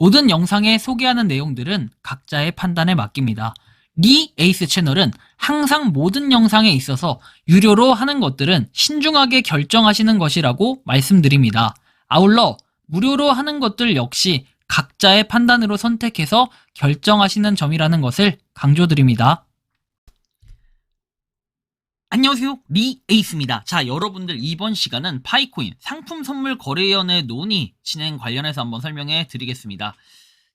모든 영상에 소개하는 내용들은 각자의 판단에 맡깁니다. 리 에이스 채널은 항상 모든 영상에 있어서 유료로 하는 것들은 신중하게 결정하시는 것이라고 말씀드립니다. 아울러 무료로 하는 것들 역시 각자의 판단으로 선택해서 결정하시는 점이라는 것을 강조드립니다. 안녕하세요, 리 에이스입니다. 자, 여러분들 이번 시간은 파이코인 상품 선물 거래위원회 논의 진행 관련해서 한번 설명해 드리겠습니다.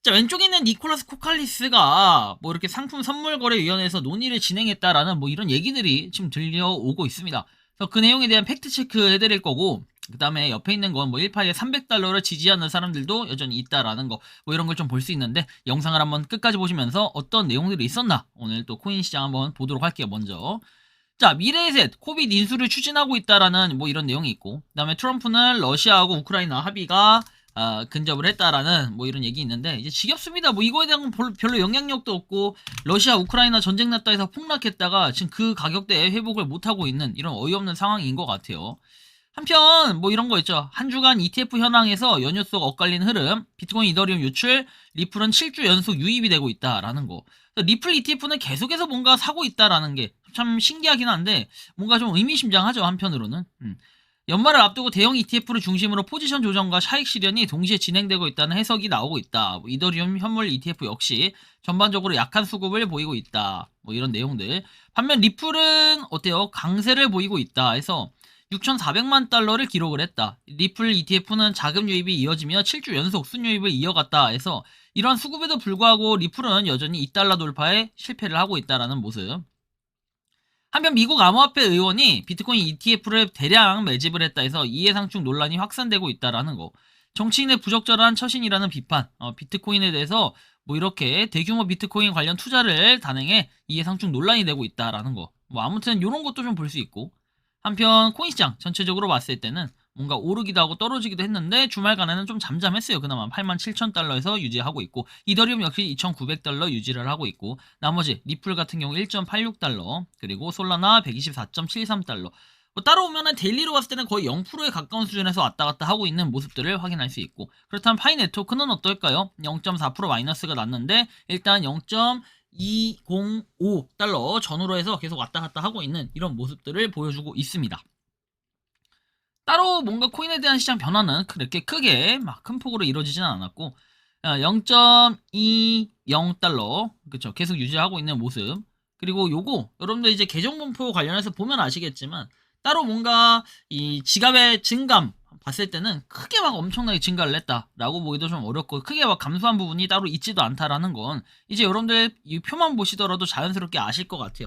자, 왼쪽에 있는 니콜라스 코칼리스가 뭐 이렇게 상품 선물 거래위원회에서 논의를 진행했다라는 뭐 이런 얘기들이 지금 들려오고 있습니다. 그래서 그 내용에 대한 팩트 체크 해드릴 거고, 그 다음에 옆에 있는 건 뭐 1파이에 300달러를 지지하는 사람들도 여전히 있다라는 거, 뭐 이런 걸 좀 볼 수 있는데, 영상을 한번 끝까지 보시면서 어떤 내용들이 있었나 오늘 또 코인 시장 한번 보도록 할게요. 먼저 자, 미래에셋 코빗 인수를 추진하고 있다라는 뭐 이런 내용이 있고, 그 다음에 트럼프는 러시아하고 우크라이나 합의가 근접을 했다라는 뭐 이런 얘기 있는데, 이제 지겹습니다. 뭐 이거에 대한 별로 영향력도 없고, 러시아 우크라이나 전쟁 났다 해서 폭락했다가 지금 그 가격대에 회복을 못하고 있는 이런 어이없는 상황인 것 같아요. 한편 뭐 이런 거 있죠. 한 주간 ETF 현황에서 연휴 속 엇갈린 흐름, 비트코인 이더리움 유출, 리플은 7주 연속 유입이 되고 있다라는 거. 리플 ETF는 계속해서 뭔가 사고 있다라는 게 참 신기하긴 한데, 뭔가 좀 의미심장하죠, 한편으로는. 연말을 앞두고 대형 ETF를 중심으로 포지션 조정과 차익 실현이 동시에 진행되고 있다는 해석이 나오고 있다. 뭐 이더리움 현물 ETF 역시 전반적으로 약한 수급을 보이고 있다. 뭐 이런 내용들. 반면 리플은 어때요? 강세를 보이고 있다 해서 6,400만 달러를 기록을 했다. 리플 ETF는 자금 유입이 이어지며 7주 연속 순유입을 이어갔다 해서 이러한 수급에도 불구하고 리플은 여전히 2달러 돌파에 실패를 하고 있다라는 모습. 한편 미국 암호화폐 의원이 비트코인 ETF를 대량 매집을 했다 해서 이해상충 논란이 확산되고 있다라는 거. 정치인의 부적절한 처신이라는 비판. 비트코인에 대해서 뭐 이렇게 대규모 비트코인 관련 투자를 단행해 이해상충 논란이 되고 있다라는 거. 뭐 아무튼 이런 것도 좀 볼 수 있고. 한편 코인 시장 전체적으로 봤을 때는 뭔가 오르기도 하고 떨어지기도 했는데 주말간에는 좀 잠잠했어요. 그나마 87,000달러에서 유지하고 있고, 이더리움 역시 2,900달러 유지를 하고 있고, 나머지 리플 같은 경우 1.86달러, 그리고 솔라나 124.73달러. 뭐 따라오면은 데일리로 봤을 때는 거의 0%에 가까운 수준에서 왔다 갔다 하고 있는 모습들을 확인할 수 있고, 그렇다면 파이 네트워크는 어떨까요? 0.4% 마이너스가 났는데 일단 0.205달러 전후로 해서 계속 왔다 갔다 하고 있는 이런 모습들을 보여주고 있습니다. 따로 뭔가 코인에 대한 시장 변화는 그렇게 크게 막 큰 폭으로 이루어지지는 않았고, 0.20달러 그쵸, 계속 유지하고 있는 모습. 그리고 요거 여러분들 이제 계정 분포 관련해서 보면 아시겠지만, 따로 뭔가 이 지갑의 증감 봤을 때는 크게 막 엄청나게 증가를 했다라고 보기도 좀 어렵고, 크게 막 감소한 부분이 따로 있지도 않다라는 건 이제 여러분들 이 표만 보시더라도 자연스럽게 아실 것 같아요.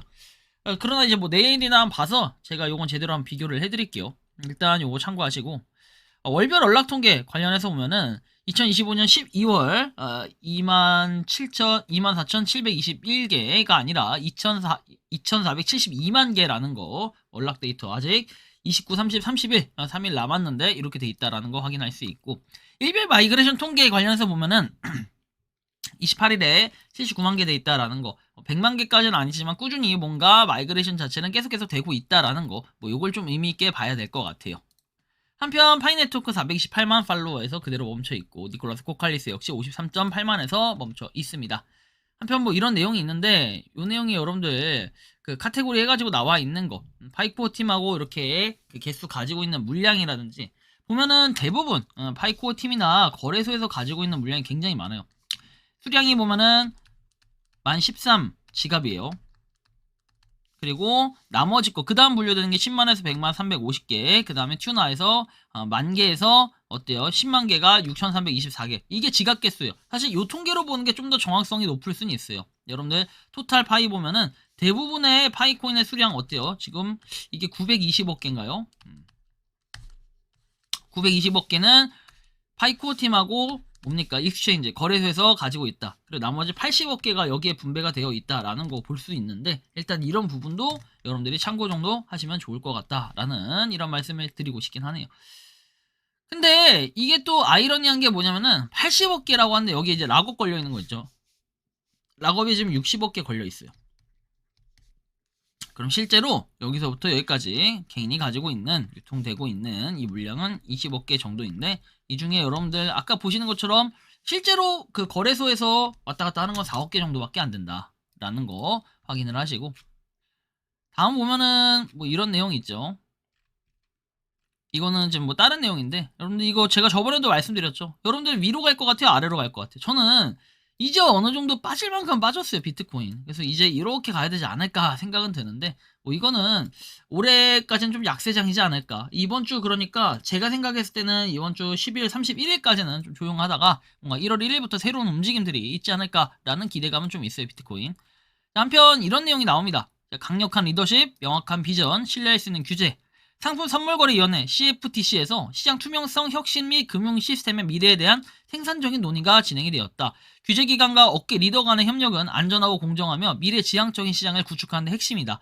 그러나 이제 뭐 내일이나 봐서 제가 요건 제대로 한번 비교를 해드릴게요. 일단 요거 참고하시고, 월별 연락 통계 관련해서 보면은 2025년 12월 24,721개가 아니라 2,472만 개라는 거, 연락 데이터 아직 29, 30, 30일 3일 남았는데 이렇게 돼 있다라는 거 확인할 수 있고, 일별 마이그레이션 통계 관련해서 보면은 28일에 79만 개 돼 있다라는 거, 100만 개까지는 아니지만 꾸준히 뭔가 마이그레이션 자체는 계속 되고 있다라는 거, 뭐 요걸 좀 의미 있게 봐야 될 것 같아요. 한편 파이네트워크 428만 팔로워에서 그대로 멈춰 있고, 니콜라스 코칼리스 역시 53.8만에서 멈춰 있습니다. 한편 뭐 이런 내용이 있는데, 요 내용이 여러분들 그 카테고리 해가지고 나와 있는 거, 파이코어 팀하고 이렇게 그 개수 가지고 있는 물량이라든지 보면은 대부분 파이코어 팀이나 거래소에서 가지고 있는 물량이 굉장히 많아요. 수량이 보면은 13,000 지갑이에요. 그리고 나머지 거, 그 다음 분류되는 게 10만에서 100만 350개, 그 다음에 튜나에서 10,000개에서 어때요? 10만 개가 6,324개. 이게 지갑 개수예요. 사실 요 통계로 보는 게 좀 더 정확성이 높을 수는 있어요. 여러분들 토탈 파이 보면은 대부분의 파이코인의 수량 어때요? 지금 이게 920억 개인가요? 920억 개는 파이코어 팀하고 뭡니까? 익스체인지, 거래소에서 가지고 있다. 그리고 나머지 80억 개가 여기에 분배가 되어 있다라는 거 볼 수 있는데, 일단 이런 부분도 여러분들이 참고 정도 하시면 좋을 것 같다라는 이런 말씀을 드리고 싶긴 하네요. 근데 이게 또 아이러니한 게 뭐냐면은 80억 개라고 하는데 여기 이제 락업 걸려 있는 거 있죠. 락업이 지금 60억 개 걸려 있어요. 그럼 실제로 여기서부터 여기까지 개인이 가지고 있는, 유통되고 있는 이 물량은 20억 개 정도인데, 이 중에 여러분들 아까 보시는 것처럼 실제로 그 거래소에서 왔다 갔다 하는 건 4억 개 정도밖에 안 된다라는 거 확인을 하시고, 다음 보면은 뭐 이런 내용이 있죠. 이거는 지금 뭐 다른 내용인데, 여러분들 이거 제가 저번에도 말씀드렸죠. 여러분들 위로 갈 것 같아요, 아래로 갈 것 같아요? 저는 이제 어느 정도 빠질 만큼 빠졌어요, 비트코인. 그래서 이제 이렇게 가야 되지 않을까 생각은 드는데, 뭐 이거는 올해까지는 좀 약세장이지 않을까. 이번 주, 그러니까 제가 생각했을 때는 이번 주 12일 31일까지는 좀 조용하다가 뭔가 1월 1일부터 새로운 움직임들이 있지 않을까라는 기대감은 좀 있어요, 비트코인. 한편 이런 내용이 나옵니다. 강력한 리더십, 명확한 비전, 신뢰할 수 있는 규제, 상품 선물거래위원회 CFTC에서 시장 투명성 혁신 및 금융 시스템의 미래에 대한 생산적인 논의가 진행이 되었다. 규제기관과 업계 리더 간의 협력은 안전하고 공정하며 미래지향적인 시장을 구축하는 데 핵심이다.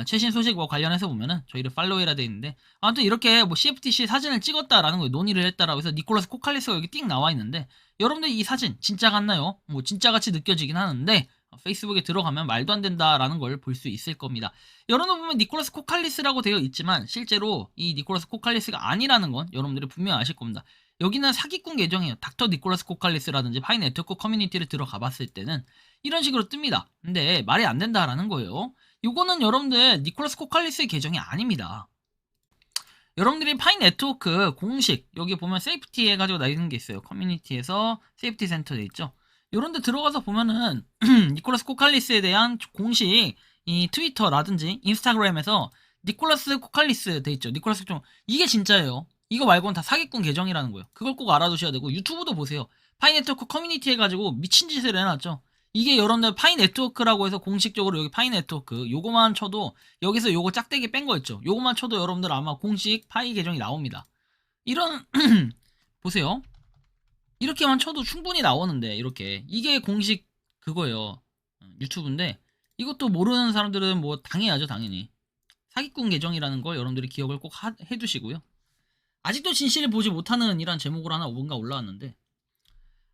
최신 소식과 관련해서 보면은 저희를 팔로우해라 돼 있는데, 아무튼 이렇게 뭐 CFTC 사진을 찍었다라는 거 논의를 했다라고 해서 니콜라스 코칼리스가 여기 띵 나와 있는데, 여러분들 이 사진 진짜 같나요? 뭐 진짜 같이 느껴지긴 하는데 페이스북에 들어가면 말도 안 된다라는 걸 볼 수 있을 겁니다. 여러분 보면 니콜라스 코칼리스라고 되어 있지만 실제로 이 니콜라스 코칼리스가 아니라는 건 여러분들이 분명히 아실 겁니다. 여기는 사기꾼 계정이에요. 닥터 니콜라스 코칼리스라든지 파이 네트워크 커뮤니티를 들어가 봤을 때는 이런 식으로 뜹니다. 근데 말이 안 된다라는 거예요. 요거는 여러분들 니콜라스 코칼리스의 계정이 아닙니다. 여러분들이 파이 네트워크 공식 여기 보면 세이프티 해가지고 나있는 게 있어요. 커뮤니티에서 세이프티 센터 돼 있죠. 요런데 들어가서 보면은 니콜라스 코칼리스에 대한 공식 이 트위터라든지 인스타그램에서 니콜라스 코칼리스 돼 있죠. 니콜라스 좀 이게 진짜예요. 이거 말고는 다 사기꾼 계정이라는 거예요. 그걸 꼭 알아두셔야 되고, 유튜브도 보세요. 파이 네트워크 커뮤니티 해가지고 미친 짓을 해놨죠. 이게 여러분들 파이 네트워크라고 해서 공식적으로 여기 파이 네트워크 요거만 쳐도 여기서 요거 짝대기 뺀 거 있죠. 요거만 쳐도 여러분들 아마 공식 파이 계정이 나옵니다. 이런 보세요. 이렇게만 쳐도 충분히 나오는데, 이렇게 이게 공식 그거예요. 유튜브인데 이것도 모르는 사람들은 뭐 당해야죠. 당연히 사기꾼 계정이라는 걸 여러분들이 기억을 꼭 해두시고요. 아직도 진실을 보지 못하는 이란 제목으로 하나 뭔가 올라왔는데,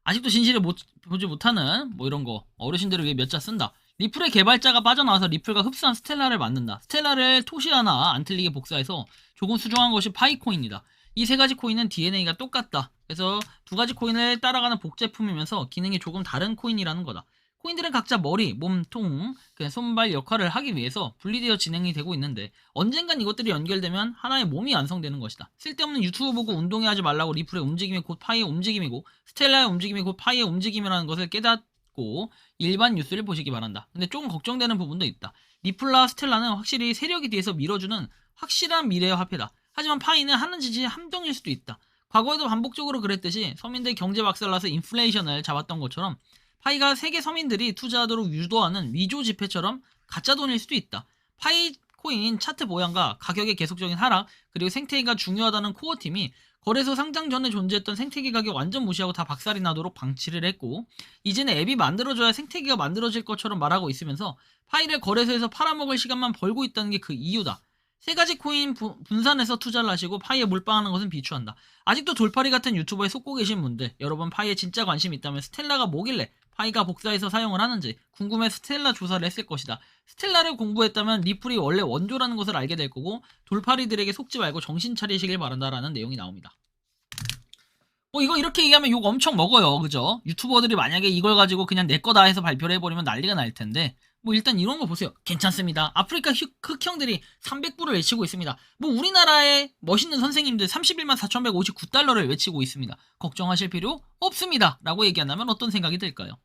아직도 진실을 보지 못하는 뭐 이런 거 어르신들을 위해 몇 자 쓴다. 리플의 개발자가 빠져나와서 리플과 흡수한 스텔라를 만든다. 스텔라를 토시 하나 안 틀리게 복사해서 조금 수정한 것이 파이코인이다. 이 세 가지 코인은 DNA가 똑같다. 그래서 두 가지 코인을 따라가는 복제품이면서 기능이 조금 다른 코인이라는 거다. 코인들은 각자 머리, 몸통, 손발 역할을 하기 위해서 분리되어 진행이 되고 있는데, 언젠간 이것들이 연결되면 하나의 몸이 완성되는 것이다. 쓸데없는 유튜브 보고 운동해 하지 말라고. 리플의 움직임이 곧 파이의 움직임이고 스텔라의 움직임이 곧 파이의 움직임이라는 것을 깨닫고 일반 뉴스를 보시기 바란다. 근데 조금 걱정되는 부분도 있다. 리플과 스텔라는 확실히 세력에 뒤에서 밀어주는 확실한 미래의 화폐다. 하지만 파이는 하는 짓이 함정일 수도 있다. 과거에도 반복적으로 그랬듯이 서민들 경제 박살나서 인플레이션을 잡았던 것처럼 파이가 세계 서민들이 투자하도록 유도하는 위조 지폐처럼 가짜 돈일 수도 있다. 파이 코인 차트 모양과 가격의 계속적인 하락, 그리고 생태계가 중요하다는 코어팀이 거래소 상장 전에 존재했던 생태계 가격 완전 무시하고 다 박살이 나도록 방치를 했고, 이제는 앱이 만들어져야 생태계가 만들어질 것처럼 말하고 있으면서 파이를 거래소에서 팔아먹을 시간만 벌고 있다는 게 그 이유다. 세 가지 코인 분산해서 투자를 하시고 파이에 몰빵하는 것은 비추한다. 아직도 돌팔이 같은 유튜버에 속고 계신 분들, 여러분 파이에 진짜 관심이 있다면 스텔라가 뭐길래 파이가 복사해서 사용을 하는지 궁금해 스텔라 조사를 했을 것이다. 스텔라를 공부했다면 리플이 원래 원조라는 것을 알게 될 거고, 돌팔이들에게 속지 말고 정신 차리시길 바란다라는 내용이 나옵니다. 뭐 이거 이렇게 얘기하면 욕 엄청 먹어요. 그죠? 유튜버들이 만약에 이걸 가지고 그냥 내 거다 해서 발표를 해버리면 난리가 날 텐데, 뭐 일단 이런 거 보세요. 괜찮습니다. 아프리카 흑형들이 300불을 외치고 있습니다. 뭐 우리나라의 멋있는 선생님들 31만 4,159달러를 외치고 있습니다. 걱정하실 필요 없습니다. 라고 얘기한다면 어떤 생각이 들까요?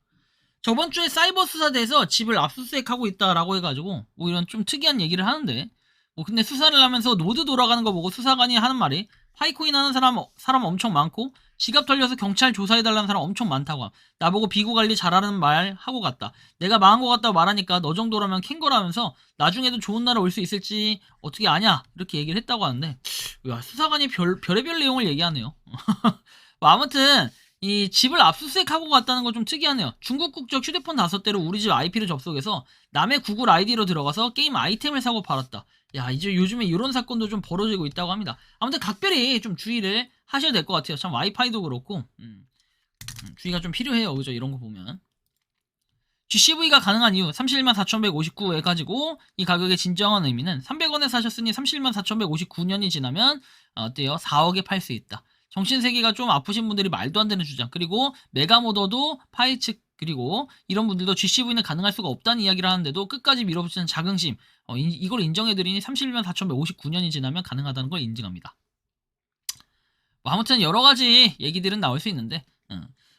저번 주에 사이버 수사대에서 집을 압수수색하고 있다라고 해가지고 뭐 이런 좀 특이한 얘기를 하는데, 뭐 근데 수사를 하면서 노드 돌아가는 거 보고 수사관이 하는 말이 파이코인 하는 사람 엄청 많고 지갑 털려서 경찰 조사해달라는 사람 엄청 많다고 함. 나보고 비고 관리 잘하는 말 하고 갔다. 내가 망한 것 같다고 말하니까 너 정도라면 캔 거라면서 나중에도 좋은 날이 올 수 있을지 어떻게 아냐 이렇게 얘기를 했다고 하는데, 야, 수사관이 별의별 내용을 얘기하네요. 뭐 아무튼 이 집을 압수수색하고 갔다는 건 좀 특이하네요. 중국 국적 휴대폰 5대로 우리 집 IP를 접속해서 남의 구글 아이디로 들어가서 게임 아이템을 사고 팔았다. 야, 이제 요즘에 이런 사건도 좀 벌어지고 있다고 합니다. 아무튼 각별히 좀 주의를 하셔야 될 것 같아요. 참 와이파이도 그렇고 주의가 좀 필요해요. 그죠? 이런 거 보면. GCV가 가능한 이유 31만 4,159 해가지고 이 가격의 진정한 의미는 300원에 사셨으니 31만 4,159년이 지나면 어때요? 4억에 팔 수 있다. 정신세계가 좀 아프신 분들이 말도 안 되는 주장, 그리고 메가모더도 파이 측, 그리고 이런 분들도 GCV는 가능할 수가 없다는 이야기를 하는데도 끝까지 밀어붙이는 자긍심, 이걸 인정해드리니 31만 4,159년이 지나면 가능하다는 걸 인증합니다. 뭐 아무튼 여러가지 얘기들은 나올 수 있는데,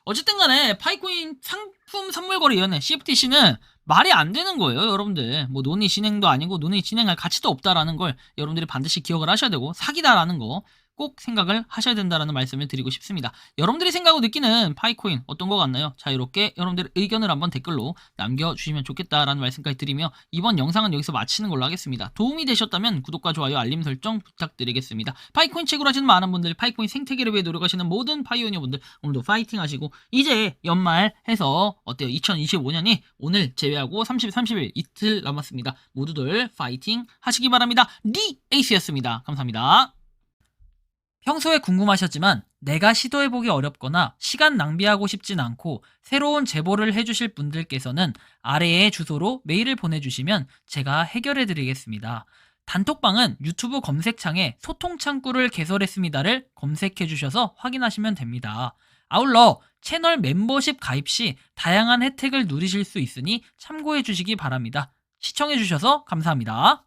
어쨌든 간에 파이코인 상품 선물거래위원회 CFTC는 말이 안 되는 거예요, 여러분들. 뭐 논의 진행도 아니고 논의 진행할 가치도 없다라는 걸 여러분들이 반드시 기억을 하셔야 되고, 사기다라는 거 꼭 생각을 하셔야 된다라는 말씀을 드리고 싶습니다. 여러분들이 생각하고 느끼는 파이코인 어떤 거 같나요? 자, 이렇게 여러분들의 의견을 한번 댓글로 남겨주시면 좋겠다라는 말씀까지 드리며 이번 영상은 여기서 마치는 걸로 하겠습니다. 도움이 되셨다면 구독과 좋아요, 알림 설정 부탁드리겠습니다. 파이코인 채굴 하시는 많은 분들, 파이코인 생태계를 위해 노력하시는 모든 파이오니어분들 오늘도 파이팅 하시고, 이제 연말해서 어때요? 2025년이 오늘 제외하고 30, 30일 이틀 남았습니다. 모두들 파이팅 하시기 바랍니다. 리 에이스였습니다. 감사합니다. 평소에 궁금하셨지만 내가 시도해보기 어렵거나 시간 낭비하고 싶진 않고 새로운 제보를 해주실 분들께서는 아래의 주소로 메일을 보내주시면 제가 해결해드리겠습니다. 단톡방은 유튜브 검색창에 소통창구를 개설했습니다를 검색해주셔서 확인하시면 됩니다. 아울러 채널 멤버십 가입 시 다양한 혜택을 누리실 수 있으니 참고해주시기 바랍니다. 시청해주셔서 감사합니다.